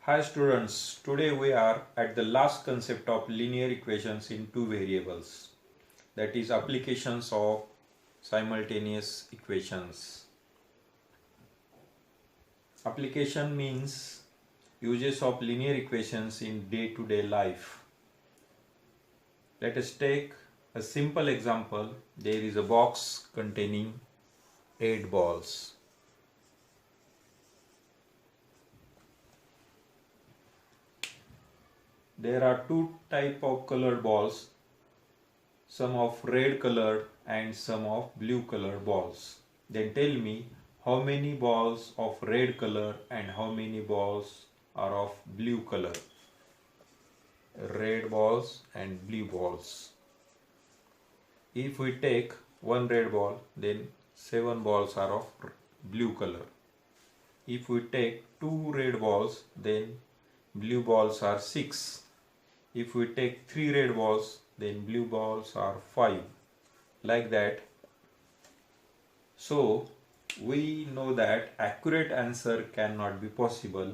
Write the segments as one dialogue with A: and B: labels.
A: Hi students, today we are at the last concept of linear equations in two variables, that is applications of simultaneous equations. Application means uses of linear equations in day-to-day life. Let us take a simple example. There is a box containing 8 balls. There are two types of colored balls, some of red colored and some of blue colored balls. Then tell me how many balls of red color and how many balls are of blue color. Red balls and blue balls. If we take one red ball, then 7 balls are of blue color. If we take 2 red balls, then blue balls are 6. If we take 3 red balls, then blue balls are 5. Like that. So we know that accurate answer cannot be possible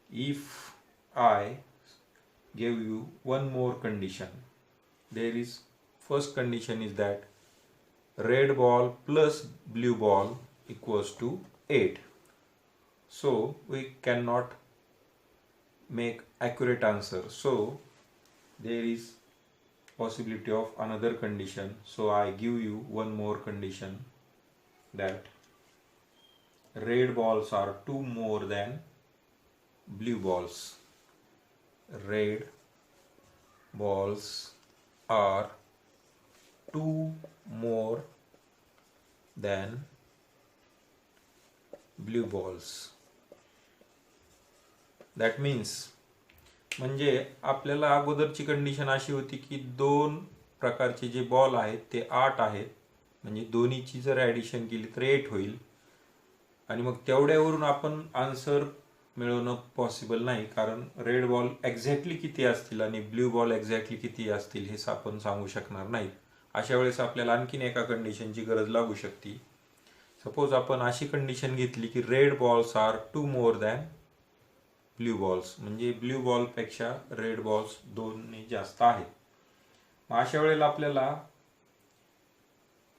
A: if I give you one more condition. There is first condition is that red ball plus blue ball equals to 8. So we cannot make accurate answer. So there is possibility of another condition. So I give you one more condition, that red balls are 2 more than blue balls. Red balls are 2 more than blue balls. That means म्हणजे आपल्याला अगोदरची condition अशी होती की दोन प्रकारचे जे ball आहेत ते 8 आहेत, म्हणजे दोन्हीची जर ॲडिशन केली तर 8 होईल, आणि मग तेवढ्यावरून आपण आन्सर मिळवणं पॉसिबल नाही, कारण रेड बॉल एक्झॅक्टली किती असतील आणि ब्ल्यू बॉल एक्झॅक्टली किती असतील हे आपण सांगू शकणार नाही. अशा वेळेस आपल्याला आणखीन एका कंडिशनची गरज लागू शकते. सपोज आपण अशी कंडिशन घेतली की red balls are 2 more than blue balls, म्हणजे ब्ल्यू बॉलपेक्षा रेड बॉल्स 2 जास्त आहेत. मग अशा वेळेला आपल्याला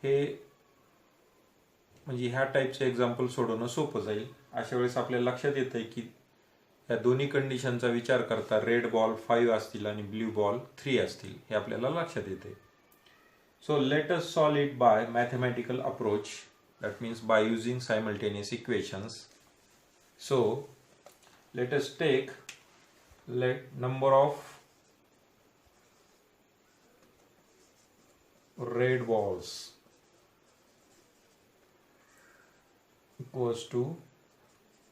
A: हे म्हणजे ह्या टाईपचं एक्झाम्पल सोडवणं सोपं जाईल. अशा वेळेस आपल्याला लक्षात येतंय की या दोन्ही कंडिशनचा विचार करता रेड बॉल 5 असतील आणि ब्ल्यू बॉल 3 असतील हे आपल्याला लक्षात येते. So let us solve it by mathematical approach, that means by using simultaneous equations. So let us take number of red balls equals to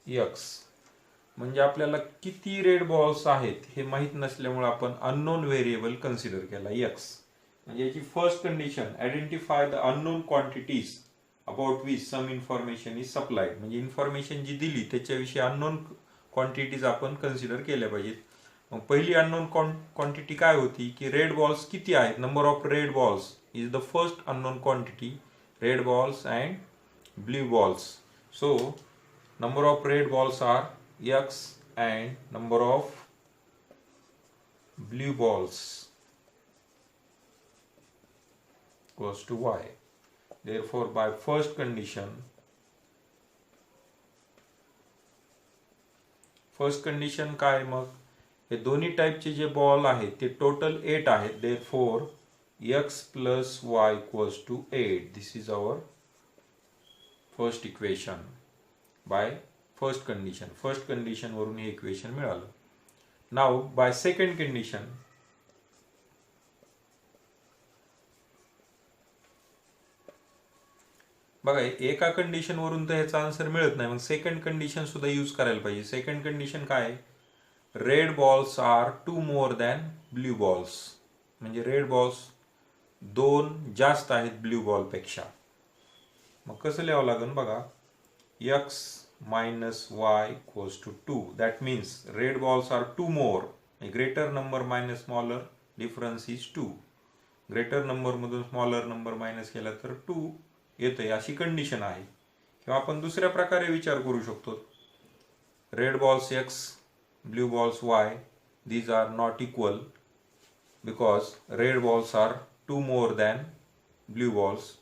A: x. म्हणजे आपल्याला किती रेड बॉल्स आहेत हे माहित नसल्यामुळे आपण अननोन व्हेरिएबल कन्सिडर केला x. म्हणजे याची first condition, identify the unknown quantities about which some information is supplied. म्हणजे इन्फॉर्मेशन जी दिली त्याच्याविषयी अननोन क्वांटिटीज आपण कन्सिडर केल्या पाहिजेत. मग पहिली अननोन क्वांटिटी काय होती की रेड बॉल्स किती आहेत. Number of red balls is the first unknown quantity, red balls and blue balls. So number of red balls are x and number of blue balls equals to y. Therefore by first condition काय, मग हे दोन्ही टाईपचे जे ball आहेत ते total 8 आहेत. therefore x plus y equals to 8. this is our first equation by first condition वरून हे equation मिळालं. Now by second condition, बघा एका कंडिशन वरून तर ह्याचा आन्सर मिळत नाही, मग सेकंड कंडिशन सुद्धा यूज करायला पाहिजे. सेकंड कंडिशन काय, red balls are 2 more than blue balls, म्हणजे रेड बॉल्स 2 जास्त आहेत ब्ल्यू बॉलपेक्षा. मग कसं लिहावं लागेल बघा, x minus y equals to 2. that means red balls are 2 more. a greater number minus smaller difference is 2. greater number मधून smaller number minus केला तर 2 येते, अशी कंडिशन आहे. किंवा आपण दुसऱ्या प्रकारे विचार करू शकतो, red balls x blue balls y, these are not equal because red balls are 2 more than blue balls.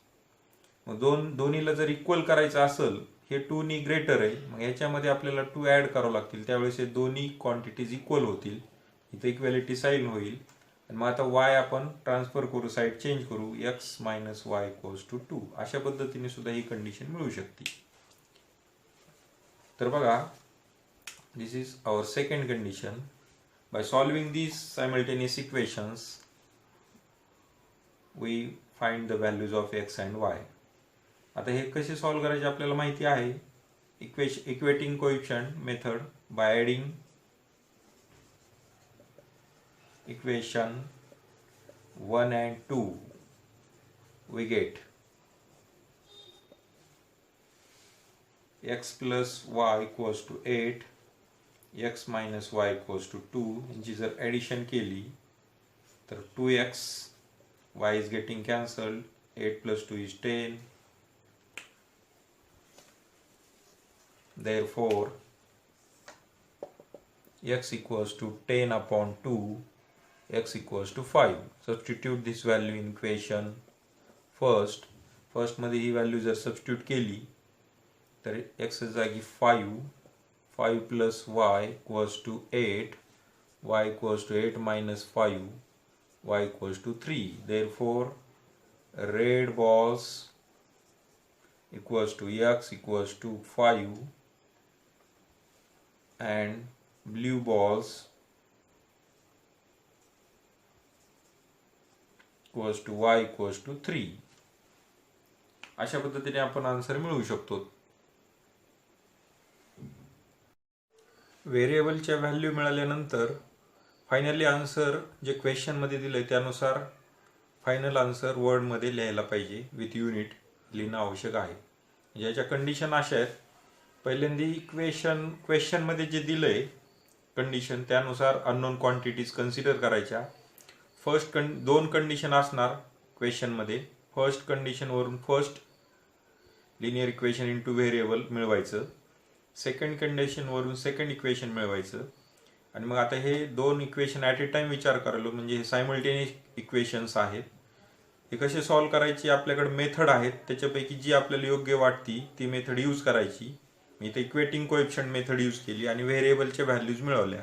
A: मग दोन्हीला जर इक्वल करायचं असेल, हे 2 नी ग्रेटर आहे, मग याच्यामध्ये आपल्याला 2 ॲड करावं लागतील, त्यावेळेस हे दोन्ही क्वांटिटीज इक्वल होतील, इथे इक्वॅलिटी साईन होईल. आणि मग आता y आपण ट्रान्सफर करू, साईड चेंज करू, x minus y equals to 2. अशा पद्धतीने सुद्धा ही कंडिशन मिळू शकते. तर बघा, this is our second condition. By solving these simultaneous equations, we find the values of x and y. आता हे कसे सॉल्व करायचे आपल्याला माहिती आहे. Equating coefficient method. Bye adding equation 1 and 2 we get x plus y equals to 8, x minus y equals to 2. यांची जर addition केली तर 2x, y is getting cancelled, 8 plus 2 is 10. Therefore x equals to 10 upon 2, x equals to 5. Substitute this value in equation first मध्ये ही value जर substitute केली तर x जागी 5 plus y equals to 8, y equals to 8 minus 5, y equals to 3. Therefore red balls equals to x equals to 5 and blue balls equals to y equals to 3. अशा पद्धतीने आपण answer मिळवू शकतो. व्हेरिएबलच्या व्हॅल्यू मिळाल्यानंतर फायनली आन्सर जे क्वेश्चनमध्ये दिलं आहे त्यानुसार फायनल आन्सर वर्डमध्ये लिहायला पाहिजे, विथ युनिट लिहिणं आवश्यक आहे. याच्या कंडिशन अशा आहेत. पहिल्यांदा क्वेश्चनमध्ये जे दिलं आहे कंडिशन त्यानुसार अननोन क्वांटिटीज कन्सिडर करायच्या. दोन कंडिशन असणार क्वेश्चनमध्ये. फर्स्ट कंडिशनवरून first linear equation into variable मिळवायचं, सेकंड कंडिशनवरून सेकंड इक्वेशन मिळवायचं. आणि मग आता हे दोन इक्वेशन ॲट ए टाइम विचार करायला, म्हणजे हे सायमल्टेनियस इक्वेशन्स आहेत. हे कसे सॉल्व करायची आपल्याकडे मेथड आहेत, त्याच्यापैकी जी आपल्याला योग्य वाटती ती मेथड यूज करायची. मी इथे इक्वेटिंग कोएफिशिएंट मेथड यूज केली आणि व्हेरिएबलच्या व्हॅल्यूज मिळवल्या.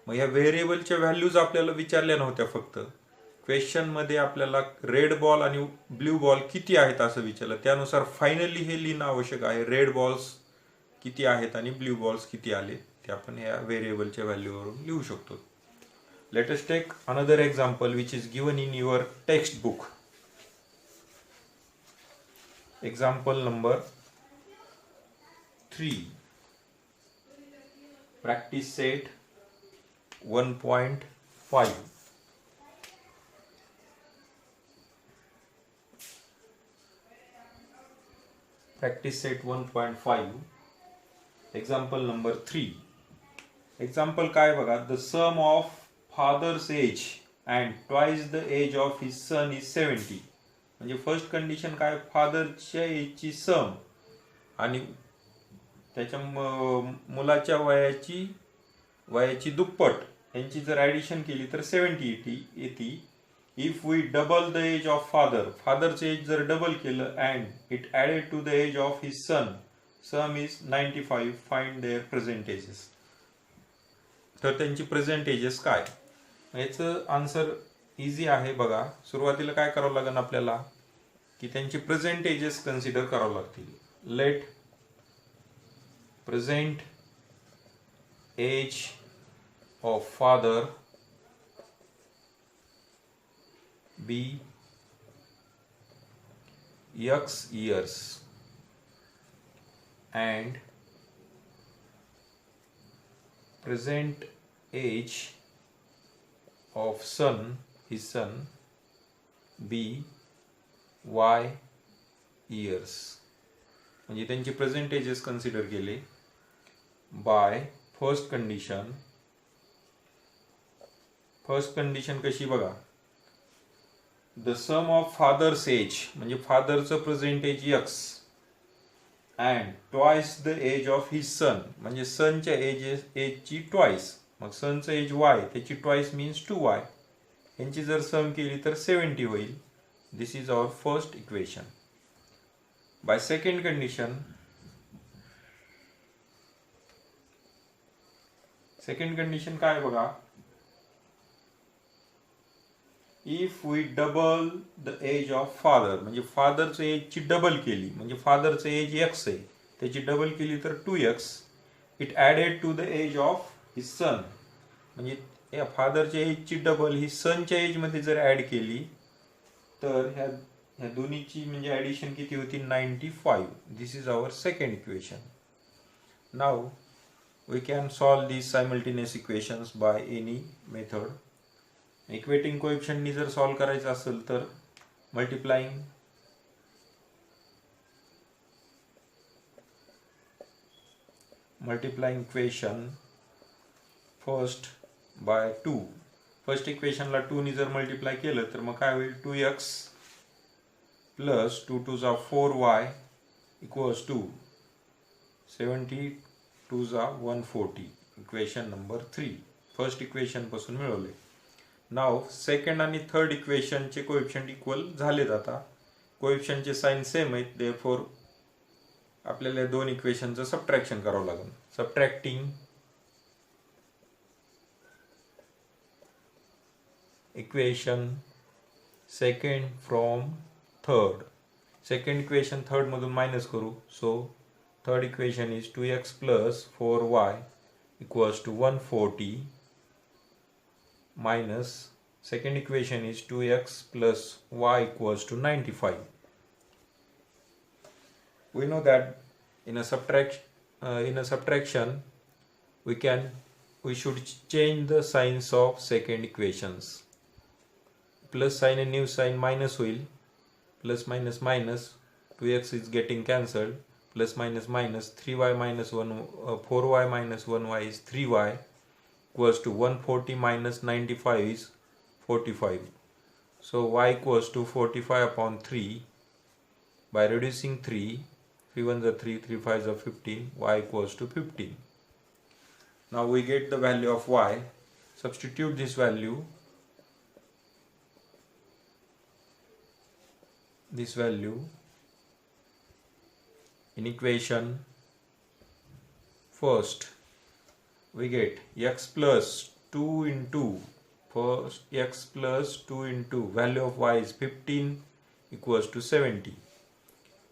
A: मग ह्या व्हेरिएबलच्या व्हॅल्यूज आपल्याला विचारल्या नव्हत्या, फक्त क्वेश्चनमध्ये आपल्याला रेड बॉल आणि ब्ल्यू बॉल किती आहेत असं विचारलं. त्यानुसार फायनली हे लिहिणं आवश्यक आहे, रेड बॉल्स किती आहेत आणि ब्ल्यू बॉल्स किती आले ते आपण ह्या व्हेरिएबलच्या व्हॅल्यूवरून लिहू शकतो. Let us take another example which is given in your textbook. Example number 3. Practice set 1.5. Practice set 1.5. Example number 3. Example काय बघा. The sum of father's age and twice the age of his son is 70. म्हणजे first condition काय, फादरच्या एजची सम आणि त्याच्या मुलाच्या वयाची दुप्पट यांची जर ॲडिशन केली तर 70 येते. If we double the age of फादरचं एज जर डबल केलं and it added to the age of his sum is 95. Find their present ages. तर त्यांची प्रेझेंट एजेस काय, याचं आन्सर इझी आहे. बघा, सुरुवातीला काय करावं लागेल आपल्याला की त्यांची प्रेझेंट एजेस कन्सिडर करावं लागतील. Let present age of father be x years and present age of his son be y years. म्हणजे त्यांची प्रेझेंट एजेस कन्सिडर केले बाय फर्स्ट कंडिशन कशी बघा. The sum of father's age म्हणजे फादरचं present age x and twice the age of his son म्हणजे सनच्या एजची ट्वाइस. मग सनचं एज y, त्याची ट्वाइस मीन्स 2y. यांची जर सम केली तर 70 होईल. This is our first equation. By second condition, second condition काय बघा, if we double the age of father, म्हणजे फादरचं एजची डबल केली, म्हणजे फादरचं एज x आहे, त्याची डबल केली तर 2x, it added to the age of his son, म्हणजे या फादरच्या एजची डबल ही सनच्या एजमध्ये जर ॲड केली तर ह्या दोन्हीची म्हणजे ॲडिशन किती होती, 95. This is our second equation. Now we can solve these simultaneous equations by any method. Equating कोएफिशिएंटनी जर सॉल्व करायचं असेल तर multiplying equation first by 2. First इक्वेशनला 2 नी जर मल्टिप्लाय केलं तर मग काय होईल, 2x प्लस 2 2 जा 4y इक्वल्स टू 70 2 जा 140. इक्वेशन नंबर 3 फर्स्ट इक्वेशन पासून मिळवले. नाव सेकंड आणि थर्ड इक्वेशनचे कोएफिशिएंट इक्वल झालेत. आता कोएफिशिएंटचे साइन सेम आहेत, देअरफॉर आपल्याला दोन इक्वेशनचं सबट्रॅक्शन करावं लागेल. Subtracting equation second from third. Second equation third मधून मायनस करू. सो third equation is 2x plus 4y equals to 140 minus second equation is 2x plus y equals to 95. We know that in a subtraction we should change the signs of second equations. Plus sign and new sign minus will, plus minus minus, 2x is getting cancelled, plus minus minus 3y minus 1 4y minus 1y is 3y equals to 140 minus 95 is 45. So y equals to 45 upon 3. By reducing 3, 3 1s are 3, 3 5s are 15, y equals to 15. Now we get the value of y. Substitute this value in equation first. We get x plus 2 into first x plus 2 into value of y is 15 equals to 70.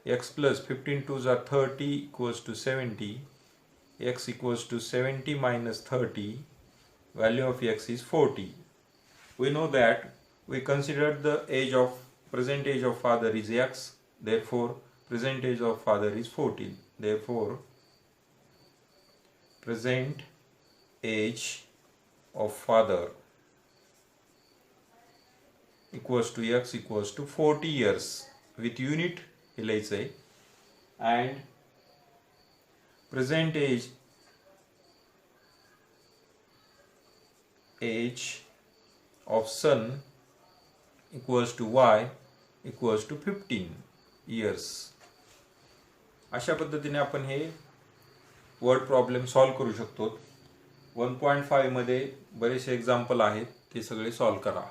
A: X plus 15 2s are 30 equals to 70. X equals to 70 minus 30. Value of x is 40. We know that we considered the present age of father is x. Therefore present age of father is 14. Therefore present age of father equals to x equals to 40 years with unit let's say, and present age of son equals to y equals to 15 years. अशा पद्धतीने आपण हे word problem solve करू शकतो. 1.5 मध्ये बरेचसे example आहेत, ते सगळे सॉल्व करा.